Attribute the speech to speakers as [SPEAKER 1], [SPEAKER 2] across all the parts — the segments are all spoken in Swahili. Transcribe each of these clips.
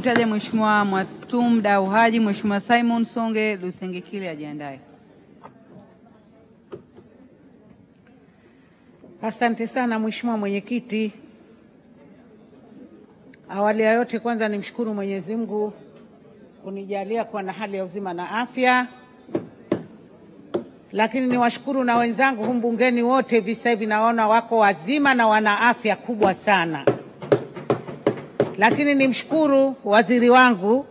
[SPEAKER 1] kumtaja Mheshimiwa Mwatum Dau Haji. Mheshimiwa Simon Songe Lusengekile ajiandae.
[SPEAKER 2] Asante sana Mheshimiwa Mwenyekiti. Awali ya yote kwanza nimshukuru Mwenyezi Mungu kunijalia kuwa na hali ya uzima na afya. Lakini niwashukuru na wenzangu humu bungeni wote hivi sasa hivi naona wako wazima na wana afya kubwa sana. Lakini nimshukuru waziri wangu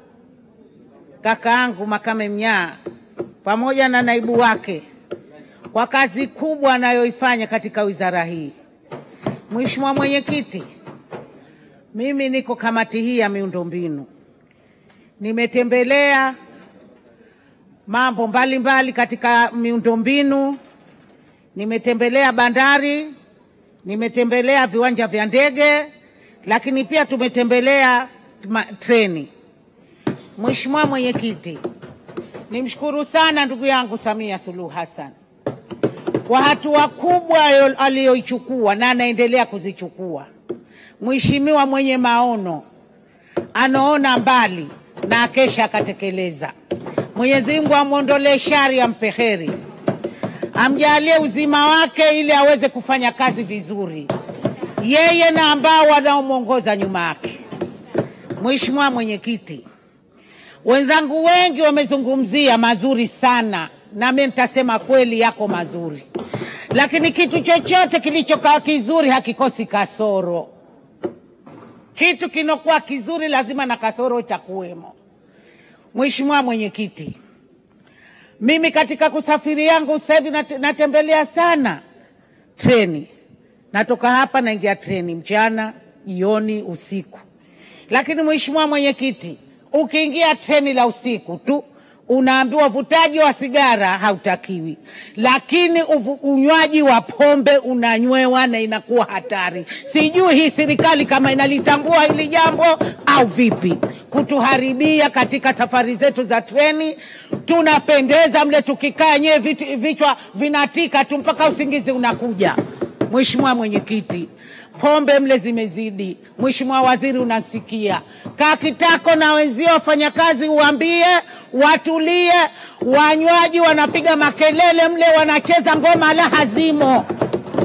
[SPEAKER 2] kakaangu Makame Mnyaa pamoja na naibu wake kwa kazi kubwa anayoifanya katika wizara hii. Mheshimiwa Mwenyekiti, mimi niko kamati hii ya miundombinu. Nimetembelea mambo mbalimbali katika miundombinu, nimetembelea bandari, nimetembelea viwanja vya ndege, lakini pia tumetembelea treni. Mheshimiwa Mwenyekiti, nimshukuru sana ndugu yangu Samia Suluhu Hassan kwa hatua kubwa aliyoichukua na anaendelea kuzichukua. Mheshimiwa mwenye maono, anaona mbali na akesha akatekeleza. Mwenyezi Mungu amuondolee shari, ampe heri, amjalie uzima wake ili aweze kufanya kazi vizuri, yeye na ambao wanaomuongoza nyuma yake. Mheshimiwa Mwenyekiti, wenzangu wengi wamezungumzia mazuri sana, na mimi nitasema kweli yako mazuri. Lakini kitu chochote kilichokuwa kizuri hakikosi kasoro. Kitu kinokuwa kizuri lazima na kasoro itakuwemo. Mheshimiwa Mwenyekiti, mimi katika kusafiri yangu sasa hivi natembelea sana treni. Natoka hapa naingia treni mchana, jioni, usiku. Lakini Mheshimiwa Mwenyekiti, ukiingia treni la usiku tu unaambiwa vutaji wa sigara hautakiwi, lakini unywaji wa pombe unanywewa na inakuwa hatari. Sijui hii serikali kama inalitambua hili jambo au vipi, kutuharibia katika safari zetu za treni. Tunapendeza mle tukikaa nyewe vichwa vinatika tu mpaka usingizi unakuja. Mheshimiwa Mwenyekiti, pombe mle zimezidi. Mheshimiwa Waziri unasikia, kaa kitako na wenzio wafanyakazi uambie watulie. Wanywaji wanapiga makelele mle, wanacheza ngoma la hazimo.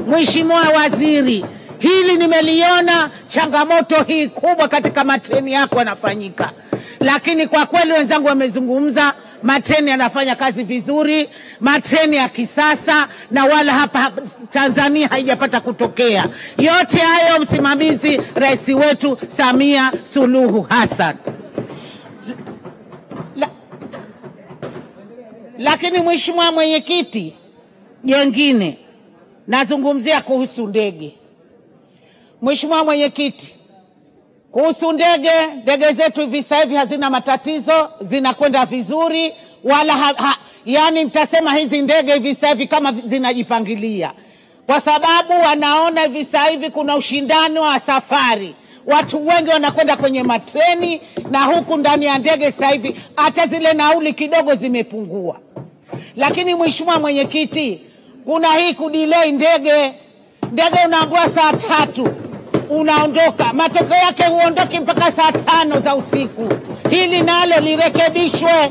[SPEAKER 2] Mheshimiwa Waziri, hili nimeliona changamoto hii kubwa katika matreni yako yanafanyika. Lakini kwa kweli wenzangu wamezungumza, matreni yanafanya kazi vizuri, matreni ya kisasa, na wala hapa Tanzania haijapata kutokea. Yote hayo msimamizi rais wetu Samia Suluhu Hassan. Lakini Mheshimiwa Mwenyekiti, jengine nazungumzia kuhusu ndege. Mheshimiwa Mwenyekiti, kuhusu ndege zetu hivi sasa hivi hazina matatizo, zinakwenda vizuri, wala yani nitasema hizi ndege hivi sasa hivi kama zinajipangilia, kwa sababu wanaona hivi sasa hivi kuna ushindano wa safari. Watu wengi wanakwenda kwenye matreni, na huku ndani ya ndege sasa hivi hata zile nauli kidogo zimepungua. Lakini Mheshimiwa Mwenyekiti, kuna hii kudelay ndege unaambiwa saa 3 unaondoka, matokeo yake uondoki mpaka saa 5 za usiku. Hili nalo lirekebishwe.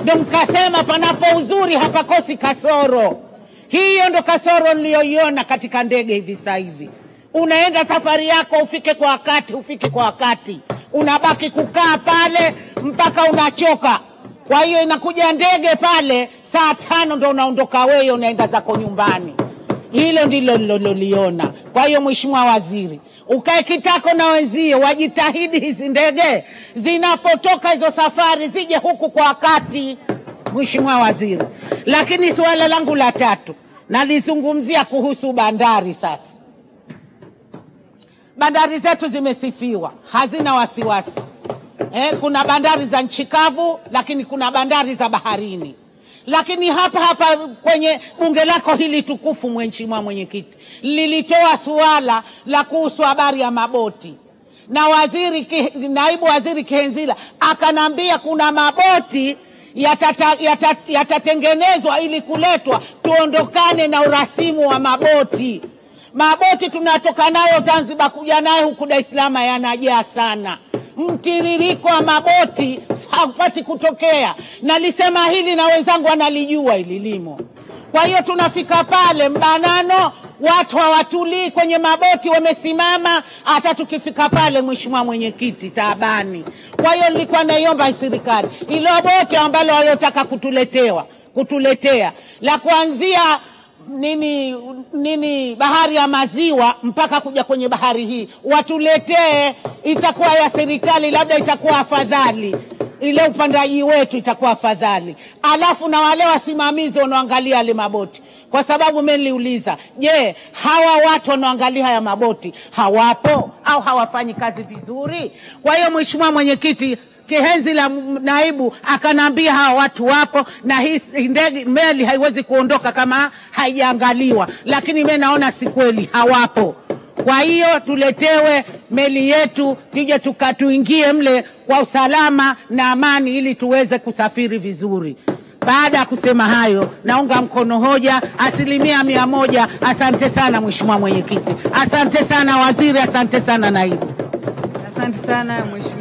[SPEAKER 2] Ndio mkasema panapo uzuri hapakosi kasoro. Hiyo ndo kasoro niliyoiona katika ndege hivi sasa hivi. Unaenda safari yako ufike kwa wakati, unabaki kukaa pale mpaka unachoka. Kwa hiyo inakuja ndege pale saa 5 ndo unaondoka wewe, unaenda zako nyumbani. Hilo ndilo niloliona. Kwa hiyo Mheshimiwa Waziri, ukae kitako na wenzio wajitahidi hizi ndege zinapotoka hizo safari zije huku kwa wakati, Mheshimiwa Waziri. Lakini suala langu la 3 nalizungumzia kuhusu bandari sasa. Bandari zetu zimesifiwa, hazina wasiwasi. Kuna bandari za nchi kavu, lakini kuna bandari za baharini. Lakini hapa kwenye bunge lako hili tukufu Mheshimiwa Mwenyekiti, lilitoa suala la kuhusu habari ya maboti. Na naibu waziri Kihenzila akanambia kuna maboti yatatengenezwa ili kuletwa, tuondokane na urasimu wa maboti. Maboti tunatoka nayo Zanzibar kuja nayo huku Dar es Salaam yanajaa sana. mtiririko wa maboti haupati kutokea. Nalisema hili na wenzangu wanalijua hili limo. Kwa hiyo tunafika pale mbanano, watu hawatulii kwenye maboti, wamesimama. Hata tukifika pale, Mheshimiwa Mwenyekiti, taabani. Kwa hiyo nilikuwa naiomba serikali ilo boti ambalo waliotaka kutuletea la kuanzia bahari ya Maziwa mpaka kuja kwenye bahari hii watuletee, itakuwa ya serikali, labda itakuwa afadhali, ile upandaji wetu itakuwa afadhali. Alafu na wale wasimamizi wanaoangalia ile maboti, kwa sababu mimi niliuliza, je, hawa watu wanaoangalia haya maboti hawapo au hawafanyi kazi vizuri? Kwa hiyo Mheshimiwa Mwenyekiti, Kihenzi la naibu akanambia hawa watu wapo, na hii ndege meli haiwezi kuondoka kama haijaangaliwa, lakini mimi naona si kweli, hawapo. Kwa hiyo tuletewe meli yetu, tuje tukatuingie mle kwa usalama na amani, ili tuweze kusafiri vizuri. Baada ya kusema hayo, naunga mkono hoja 100%. Asante sana Mheshimiwa Mwenyekiti, asante sana waziri, asante sana naibu.
[SPEAKER 1] Asante sana Mheshimiwa.